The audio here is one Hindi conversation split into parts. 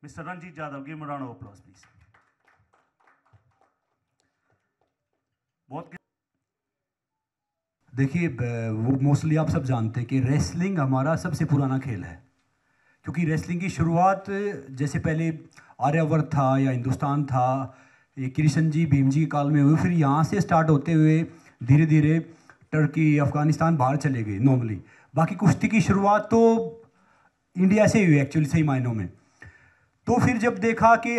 Mr. Ranjit Jadhav, give him a round of applause, please. देखिए, वो मोस्टली आप सब जानते हैं कि रेसलिंग हमारा सबसे पुराना खेल है, क्योंकि रेसलिंग की शुरुआत जैसे पहले आर्यावर्त था या हिंदुस्तान था, ये कृष्ण जी भीम जी के काल में हुई, फिर यहाँ से स्टार्ट होते हुए धीरे धीरे टर्की अफ़गानिस्तान बाहर चले गए नॉर्मली। बाकी कुश्ती की शुरुआत तो इंडिया से ही हुई एक्चुअली, सही मायनों में। तो फिर जब देखा कि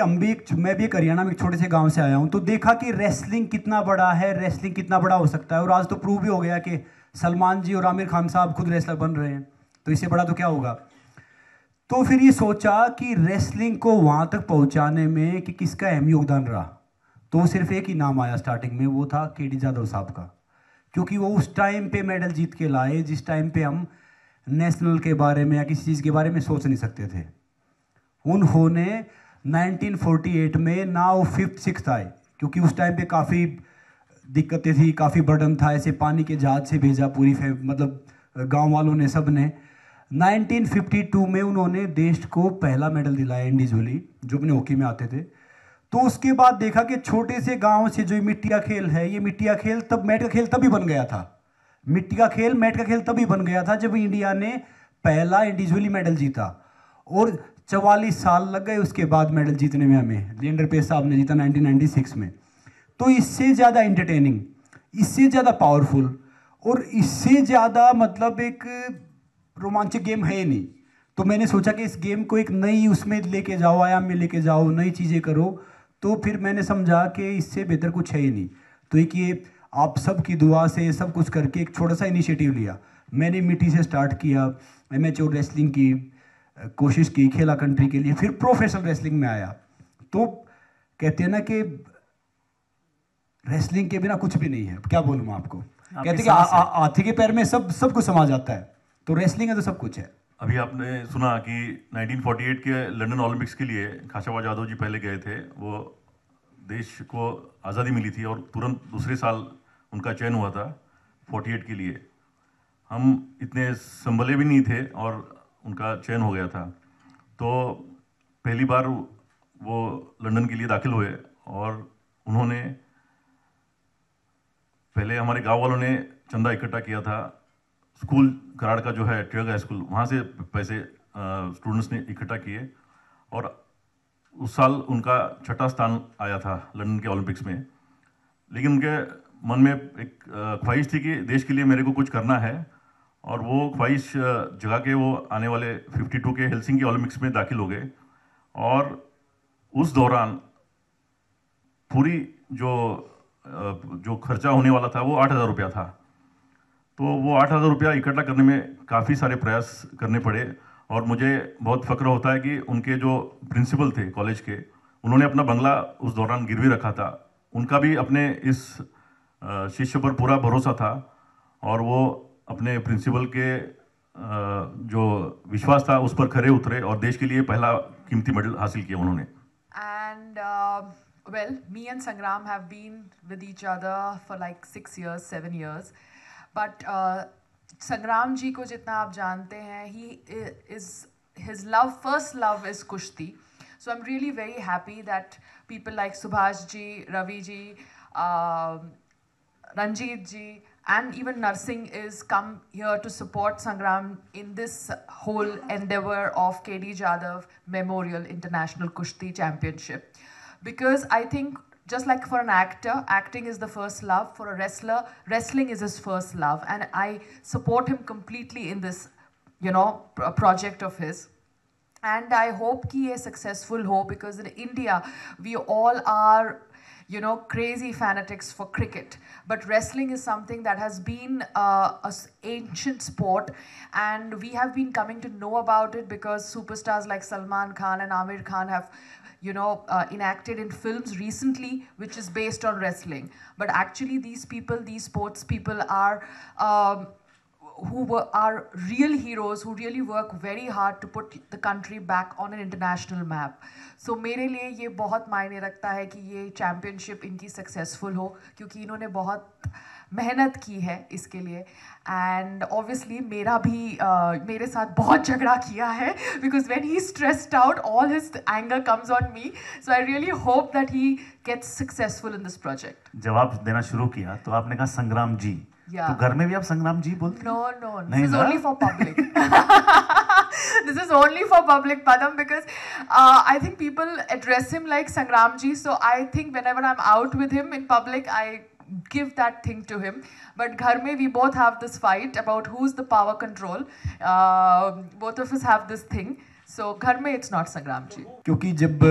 मैं भी एक हरियाणा में एक छोटे से गांव से आया हूं, तो देखा कि रेसलिंग कितना बड़ा है, रेसलिंग कितना बड़ा हो सकता है। और आज तो प्रूव भी हो गया कि सलमान जी और आमिर खान साहब खुद रेसलर बन रहे हैं, तो इससे बड़ा तो क्या होगा। तो फिर ये सोचा कि रेसलिंग को वहां तक पहुंचाने में कि किसका अहम योगदान रहा, तो सिर्फ एक ही नाम आया स्टार्टिंग में, वो था केडी जाधव साहब का। क्योंकि वो उस टाइम पे मेडल जीत के लाए जिस टाइम पे हम नेशनल के बारे में या किसी चीज़ के बारे में सोच नहीं सकते थे। उन्होंने 1948 में ना वो 5th 6th आए, क्योंकि उस टाइम पे काफ़ी दिक्कतें थी, काफ़ी बर्डन था, ऐसे पानी के जहाज से भेजा पूरी मतलब गांव वालों ने, सब ने। 1952 में उन्होंने देश को पहला मेडल दिलाया इंडिविजुअली, जो अपने हॉकी में आते थे। तो उसके बाद देखा कि छोटे से गांव से जो मिट्टी का खेल है, ये मिट्टी का खेल तब, मैट का खेल तभी बन गया था। मिट्टी का खेल, मैट का खेल तभी बन गया था जब इंडिया ने पहला इंडिविजुअली मेडल जीता। और 44 साल लग गए उसके बाद मेडल जीतने में हमें। लिएंडर पेस साहब ने जीता 1996 में। तो इससे ज़्यादा इंटरटेनिंग, इससे ज़्यादा पावरफुल और इससे ज़्यादा मतलब एक रोमांचक गेम है ही नहीं। तो मैंने सोचा कि इस गेम को एक नई उसमें लेके जाओ, आयाम में लेके जाओ, नई चीज़ें करो। तो फिर मैंने समझा कि इससे बेहतर कुछ है ही नहीं। तो एक ये आप सब की दुआ से सब कुछ करके एक छोटा सा इनिशिएटिव लिया। मैंने मिट्टी से स्टार्ट किया, एमेच्योर रेसलिंग की कोशिश की, खेला कंट्री के लिए, फिर प्रोफेशनल रेसलिंग में आया। तो कहते हैं ना कि रेसलिंग के बिना कुछ भी नहीं है। क्या बोलूँ मैं आपको, कहते हैं कि हाथी के पैर में सब कुछ समा जाता है, तो रेसलिंग है तो सब कुछ है। अभी आपने सुना कि 1948 के लंदन ओलंपिक्स के लिए खाशाबा जाधव जी पहले गए थे। वो देश को आज़ादी मिली थी और तुरंत दूसरे साल उनका चयन हुआ था 48 के लिए। हम इतने संभले भी नहीं थे और उनका चयन हो गया था। तो पहली बार वो लंदन के लिए दाखिल हुए और उन्होंने पहले हमारे गांव वालों ने चंदा इकट्ठा किया था। स्कूल कराड़ का जो है ट्रियग हाई स्कूल, वहाँ से पैसे स्टूडेंट्स ने इकट्ठा किए और उस साल उनका 6ठा स्थान आया था लंदन के ओलंपिक्स में। लेकिन उनके मन में एक ख्वाहिश थी कि देश के लिए मेरे को कुछ करना है, और वो ख्वाहिश जगा के वो आने वाले 52 के हेलसिंकी ओलंपिक्स में दाखिल हो गए। और उस दौरान पूरी जो खर्चा होने वाला था वो 8,000 रुपया था। तो वो 8,000 रुपया इकट्ठा करने में काफ़ी सारे प्रयास करने पड़े। और मुझे बहुत फक्र होता है कि उनके जो प्रिंसिपल थे कॉलेज के, उन्होंने अपना बंगला उस दौरान गिरवी रखा था। उनका भी अपने इस शिष्य पर पूरा भरोसा था और वो अपने प्रिंसिपल के जो विश्वास था उस पर खरे उतरे और देश के लिए पहला कीमती मेडल हासिल किया उन्होंने। And well, me and Sangram have been with each other for like 6 years, 7 years. But Sangram ji ko jitna aap jante hain, his first love is kushti. So I'm really very happy that people like Subhash ji, Ravi ji, Ranjit ji, and even Narsingh is come here to support Sangram in this whole endeavor of KD Jadhav Memorial International Kushti Championship. Because I think just like for an actor, acting is the first love. For a wrestler, wrestling is his first love. And I support him completely in this, project of his. And I hope he is successful ho, because in India, we all are, crazy fanatics for cricket. But wrestling is something that has been an ancient sport, and we have been coming to know about it because superstars like Salman Khan and Amir Khan have, enacted in films recently, which is based on wrestling. But actually, these sports people are are real heroes who really work very hard to put the country back on an international map. So मेरे लिए ये बहुत मायने रखता है कि ये championship इनकी successful हो, क्योंकि इन्होंने बहुत मेहनत की है इसके लिए. And obviously मेरे साथ बहुत झगड़ा किया है, because when he's stressed out all his anger comes on me. So I really hope that he gets successful in this project. जवाब देना शुरू किया तो आपने कहा संग्राम जी. Yeah. तो घर में भी आप संग्राम जी बोलते? No. नहीं This is ना? only for public. This is only for public, Padam, because I think people address him like Sangram ji. So I think whenever I'm out with him in public, I give that thing to him. But ghar mein we both have this fight about who's the power control. Both of us have this thing. So ghar mein it's not Sangram ji. क्योंकि जब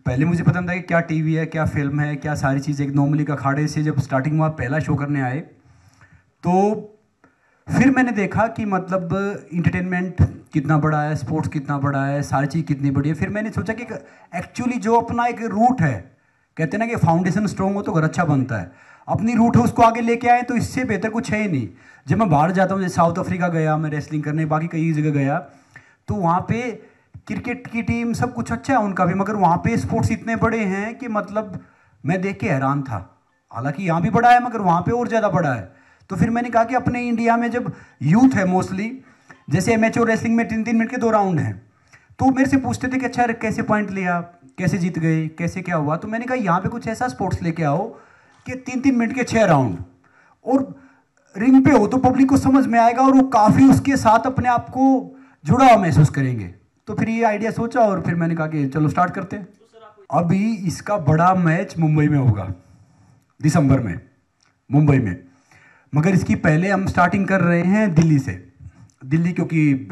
पहले मुझे पता था कि क्या टीवी है, क्या फिल्म है, क्या सारी चीज़ें, एक नॉर्मली का अखाड़े से जब स्टार्टिंग में आप पहला शो करने आए, तो फिर मैंने देखा कि मतलब इंटरटेनमेंट कितना बड़ा है, स्पोर्ट्स कितना बड़ा है, सारी चीज़ कितनी बड़ी है. फिर मैंने सोचा कि एक्चुअली जो अपना एक रूट है, कहते हैं ना कि फाउंडेशन स्ट्रॉन्ग हो तो घर अच्छा बनता है, अपनी रूट है उसको आगे लेके आए तो इससे बेहतर कुछ है ही नहीं. जब मैं बाहर जाता हूँ, जैसे साउथ अफ्रीका गया मैं रेसलिंग करने, बाकी कई जगह गया, तो वहाँ पे क्रिकेट की टीम सब कुछ अच्छा है उनका भी, मगर वहाँ पे स्पोर्ट्स इतने बड़े हैं कि मतलब मैं देख के हैरान था. हालांकि यहाँ भी बड़ा है मगर वहाँ पे और ज़्यादा बड़ा है. तो फिर मैंने कहा कि अपने इंडिया में जब यूथ है मोस्टली, जैसे एमेच्योर रेसलिंग में 3-3 मिनट के 2 राउंड हैं, तो मेरे से पूछते थे कि अच्छा कैसे पॉइंट लिया, कैसे जीत गए, कैसे क्या हुआ. तो मैंने कहा यहाँ पे कुछ ऐसा स्पोर्ट्स लेके आओ कि 3-3 मिनट के 6 राउंड और रिंग पे हो तो पब्लिक को समझ में आएगा और वो काफ़ी उसके साथ अपने आप को जुड़ा हुआ महसूस करेंगे. तो फिर ये आइडिया सोचा और फिर मैंने कहा कि चलो स्टार्ट करते हैं. अभी इसका बड़ा मैच मुंबई में होगा दिसंबर में, मुंबई में, मगर इसकी पहले हम स्टार्टिंग कर रहे हैं दिल्ली से. दिल्ली क्योंकि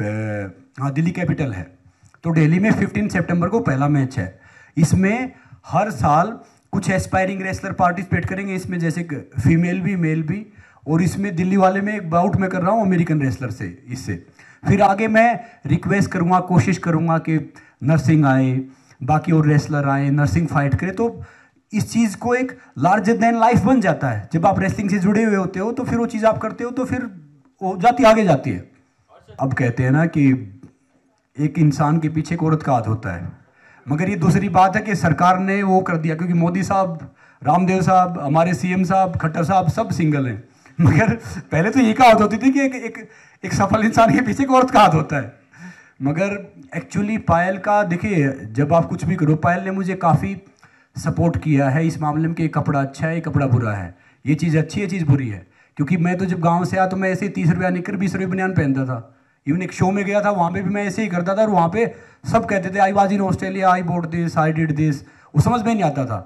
हाँ दिल्ली कैपिटल है, तो दिल्ली में 15 सितंबर को पहला मैच है. इसमें हर साल कुछ एस्पायरिंग रेसलर पार्टिसिपेट करेंगे इसमें, जैसे फीमेल भी मेल भी. और इसमें दिल्ली वाले में एक बाउट में कर रहा हूँ अमेरिकन रेसलर से. इससे फिर आगे मैं रिक्वेस्ट करूँगा, कोशिश करूँगा कि नर्सिंग आए, बाकी और रेसलर आए, नर्सिंग फाइट करे, तो इस चीज़ को एक लार्जर देन लाइफ बन जाता है. जब आप रेसलिंग से जुड़े हुए होते हो तो फिर वो चीज़ आप करते हो तो फिर वो जाती आगे जाती है. अब कहते हैं ना कि एक इंसान के पीछे एक औरत का हाथ होता है, मगर ये दूसरी बात है कि सरकार ने वो कर दिया, क्योंकि मोदी साहब, रामदेव साहब, हमारे सीएम साहब, खट्टर साहब सब सिंगल हैं. मगर पहले तो ये कहावत होती थी कि एक सफल इंसान के पीछे एक औरत का हाथ होता है. मगर एक्चुअली पायल का देखिए, जब आप कुछ भी करो, पायल ने मुझे काफ़ी सपोर्ट किया है इस मामले में कि ये कपड़ा अच्छा है, ये कपड़ा बुरा है, ये चीज़ अच्छी है, ये चीज़ बुरी है. क्योंकि मैं तो जब गांव से आया तो मैं ऐसे ही 30 रुपया निकर 20 रुपये बनियान पहनता था. इवन एक शो में गया था, वहाँ पे भी मैं ऐसे ही करता था और वहाँ पे सब कहते थे I was in Australia, I boat this, I did this. वो समझ में नहीं आता था.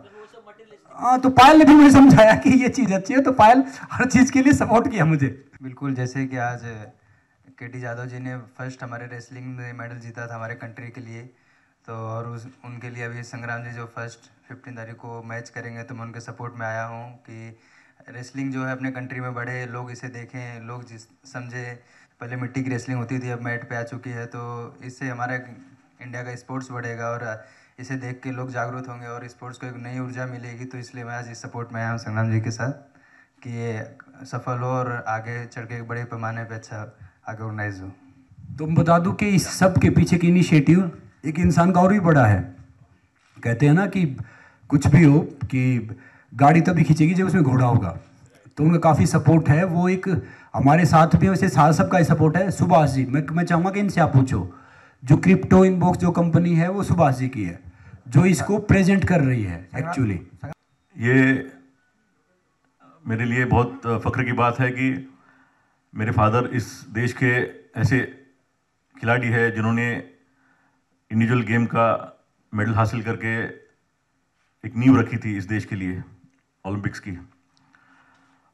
हाँ, तो पायल ने भी मुझे समझाया कि ये चीज़ अच्छी है, तो पायल हर चीज़ के लिए सपोर्ट किया मुझे. बिल्कुल, जैसे कि आज केटी जादव जी ने फर्स्ट हमारे रेसलिंग में मेडल जीता था हमारे कंट्री के लिए, तो और उनके लिए अभी संग्राम जी जो फर्स्ट 15 तारीख को मैच करेंगे, तो मैं उनके सपोर्ट में आया हूँ कि रेसलिंग जो है अपने कंट्री में बढ़े, लोग इसे देखें, लोग समझे. पहले मिट्टी की रेसलिंग होती थी, अब मैट पे आ चुकी है, तो इससे हमारा इंडिया का स्पोर्ट्स बढ़ेगा और इसे देख के लोग जागरूक होंगे और स्पोर्ट्स को एक नई ऊर्जा मिलेगी. तो इसलिए मैं आज इस सपोर्ट में आया हूँ संग्राम जी के साथ कि ये सफल हो और आगे चढ़ के एक बड़े पैमाने पे अच्छा आगे ऑर्गेनाइज हो. तो मैं बता दूं कि इस सब के पीछे की इनिशिएटिव एक इंसान का और भी बड़ा है. कहते हैं ना कि कुछ भी हो कि गाड़ी तभी खींचेगी जब उसमें घोड़ा होगा, तो उनका काफ़ी सपोर्ट है. वो एक हमारे साथ भी वैसे साल सबका ही सपोर्ट है. सुभाष जी, मैं चाहूँगा कि इनसे आप पूछो, जो क्रिप्टो इनबॉक्स जो कंपनी है वो सुभाष जी की है, जो इसको प्रेजेंट कर रही है. एक्चुअली ये मेरे लिए बहुत फख्र की बात है कि मेरे फादर इस देश के ऐसे खिलाड़ी है जिन्होंने इंडिविजुअल गेम का मेडल हासिल करके एक नींव रखी थी इस देश के लिए ओलंपिक्स की,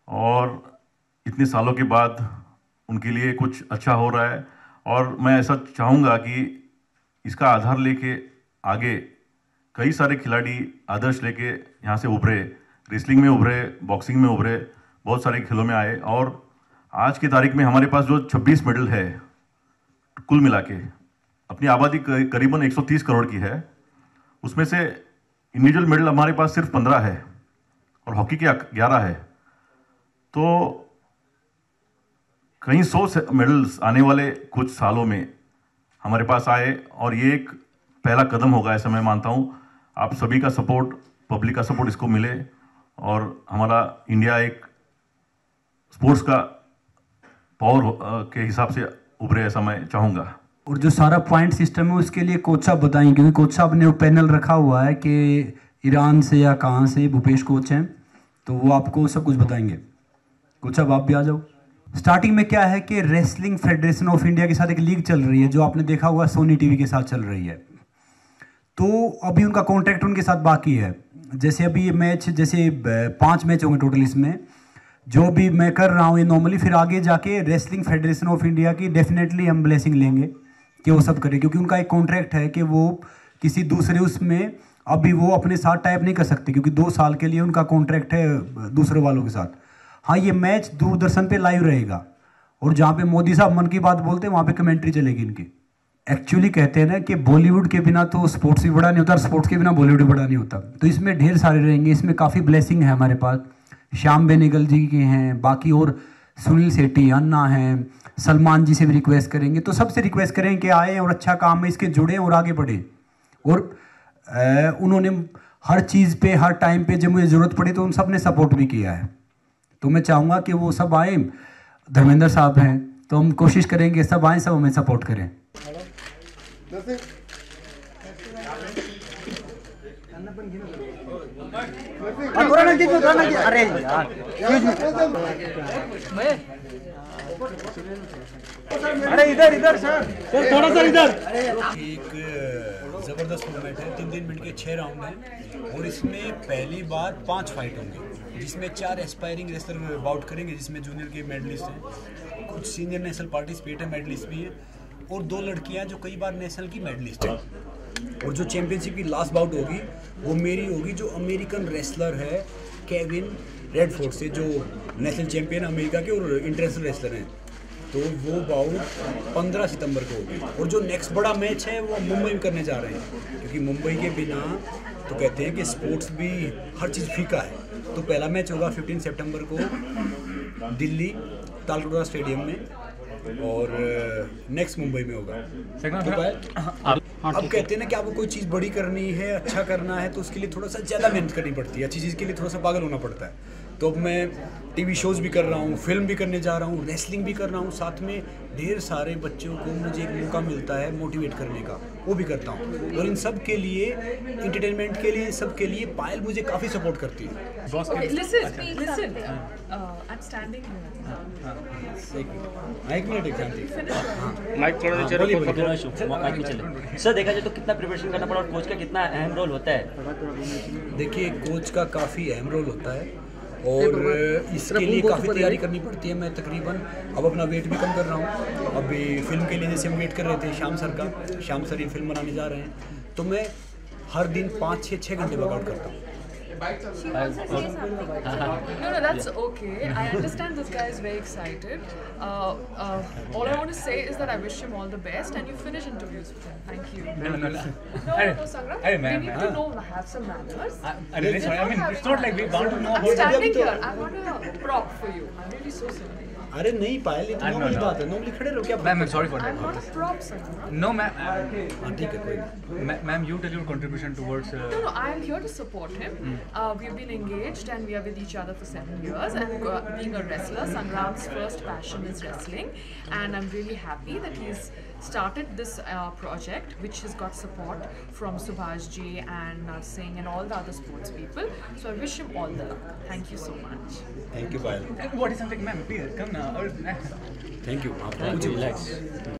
और इतने सालों के बाद उनके लिए कुछ अच्छा हो रहा है. और मैं ऐसा चाहूँगा कि इसका आधार लेके आगे कई सारे खिलाड़ी आदर्श लेके यहाँ से उभरे, रेसलिंग में उभरे, बॉक्सिंग में उभरे, बहुत सारे खेलों में आए. और आज की तारीख में हमारे पास जो 26 मेडल है कुल मिला के, अपनी आबादी करीबन 130 करोड़ की है, उसमें से इंडिविजुअल मेडल हमारे पास सिर्फ 15 है और हॉकी के 11 है. तो कई 100 मेडल्स आने वाले कुछ सालों में हमारे पास आए, और ये एक पहला कदम होगा ऐसा मैं मानता हूँ। आप सभी का सपोर्ट, पब्लिक का सपोर्ट इसको मिले और हमारा इंडिया एक स्पोर्ट्स का पावर के हिसाब से उभरे, ऐसा मैं चाहूँगा। और जो सारा पॉइंट सिस्टम है उसके लिए कोच साहब बताएंगे, क्योंकि कोच साहब ने वो पैनल रखा हुआ है कि ईरान से या कहाँ से भूपेश कोच हैं, तो वो आपको सब कुछ बताएंगे। कोच साहब आप भी आ जाओ। स्टार्टिंग में क्या है कि रेसलिंग फेडरेशन ऑफ इंडिया के साथ एक लीग चल रही है, जो आपने देखा हुआ सोनी टीवी के साथ चल रही है। तो अभी उनका कॉन्ट्रैक्ट उनके साथ बाकी है। जैसे अभी ये मैच, जैसे 5 मैच होंगे टोटल, इसमें जो भी मैं कर रहा हूँ ये नॉर्मली, फिर आगे जाके रेसलिंग फेडरेशन ऑफ इंडिया की डेफिनेटली हम ब्लेसिंग लेंगे कि वो सब करे, क्योंकि उनका एक कॉन्ट्रैक्ट है कि वो किसी दूसरे उसमें अभी वो अपने साथ टाइप नहीं कर सकते, क्योंकि 2 साल के लिए उनका कॉन्ट्रैक्ट है दूसरे वालों के साथ। हाँ, ये मैच दूरदर्शन पे लाइव रहेगा, और जहाँ पे मोदी साहब मन की बात बोलते हैं वहाँ पे कमेंट्री चलेगी इनकी। एक्चुअली कहते हैं ना कि बॉलीवुड के बिना तो स्पोर्ट्स भी बड़ा नहीं होता, और स्पोर्ट्स के बिना बॉलीवुड भी बड़ा नहीं होता। तो इसमें ढेर सारे रहेंगे, इसमें काफ़ी ब्लेसिंग है हमारे पास। श्याम बेनेगल जी के हैं, बाकी और सुनील सेट्टी, अन्ना हैं, सलमान जी से भी रिक्वेस्ट करेंगे। तो सबसे रिक्वेस्ट करें कि आए और अच्छा काम में इसके जुड़ें और आगे बढ़ें। और उन्होंने हर चीज़ पे, हर टाइम पे जब मुझे ज़रूरत पड़ी तो उन सब ने सपोर्ट भी किया है। तो मैं चाहूँगा कि वो सब आए। धर्मेंद्र साहब हैं, तो हम कोशिश करेंगे सब आए, सब हमें सपोर्ट करें। अरे इधर सर थोड़ा सा इधर। एक ज़बरदस्त टूर्नामेंट है, 3 मिनट के 6 राउंड हैं, और इसमें पहली बार 5 फाइट होंगे, जिसमें 4 एस्पायरिंग रेसलर बाउट करेंगे, जिसमें जूनियर के मेडलिस्ट हैं, कुछ सीनियर नेशनल पार्टिसिपेट है, मेडलिस्ट भी हैं, और 2 लड़कियां जो कई बार नेशनल की मेडलिस्ट हैं। और जो चैंपियनशिप की लास्ट बाउट होगी वो मेरी होगी, जो अमेरिकन रेसलर है केविन रेडफोर्ड से, जो नेशनल चैंपियन अमेरिका के और इंटरनेशनल रेसलर हैं। तो वो बाउट 15 सितंबर को होगी। और जो नेक्स्ट बड़ा मैच है वो मुंबई में करने जा रहे हैं, क्योंकि मुंबई के बिना तो कहते हैं कि स्पोर्ट्स भी हर चीज़ फीका है। तो पहला मैच होगा 15 सितंबर को दिल्ली तालकटोरा स्टेडियम में, और नेक्स्ट मुंबई में होगा। तो अब कहते हैं ना कि आपको कोई चीज़ बड़ी करनी है, अच्छा करना है, तो उसके लिए थोड़ा सा ज़्यादा मेहनत करनी पड़ती है, अच्छी चीज़ के लिए थोड़ा सा पागल होना पड़ता है। तो अब मैं टीवी शोज़ भी कर रहा हूँ, फिल्म भी करने जा रहा हूँ, रेसलिंग भी कर रहा हूँ, साथ में ढेर सारे बच्चों को मुझे एक मौका मिलता है मोटिवेट करने का, वो भी करता हूँ। और इन सब के लिए, इंटरटेनमेंट के लिए, सब के लिए पायल मुझे काफ़ी सपोर्ट करती है। Listen. I'm standing here. एक मिनट शांति। माइक थोड़ा सा चले। सर, देखा जाए तो कितना प्रिपरेशन करना पड़ा और कोच का कितना अहम रोल होता है? देखिए, कोच का काफ़ी अहम रोल होता है, और इसके लिए काफ़ी तैयारी करनी पड़ती है। मैं तकरीबन अब अपना वेट भी कम कर रहा हूँ। अभी फिल्म के लिए जैसे हम वेट कर रहे थे श्याम सर का, श्याम सर ये फिल्म बनाने जा रहे हैं, तो मैं हर दिन 5-6 घंटे वर्कआउट करता हूँ। No, that's okay. I understand this guy is very excited. All I want to say is that I wish him all the best, and you finish interviews with him. Thank you. No, Sangram. We need to know, have some manners. it's not like we want to know I'm standing here. I want a prop for you. I'm really so sorry. अरे नहीं पायल, ये तो नॉर्मली बात है, नॉर्मली खड़े रहो। क्या ma'am, sorry for I'm not a prop, Sangram. No ma'am, हाँ ठीक है, कोई नहीं। Ma'am you tell your contribution towards No, I am here to support him. We've been engaged and we are with each other for 7 years. And being a wrestler, Sangram's first passion is wrestling, and I'm really happy that he's started this project, which has got support from Subhash ji and Narsingh and all the other sports people. So I wish him all the luck. Thank you so much. Thank you Payal, what is something ma'am, please come ना। Thank you. आप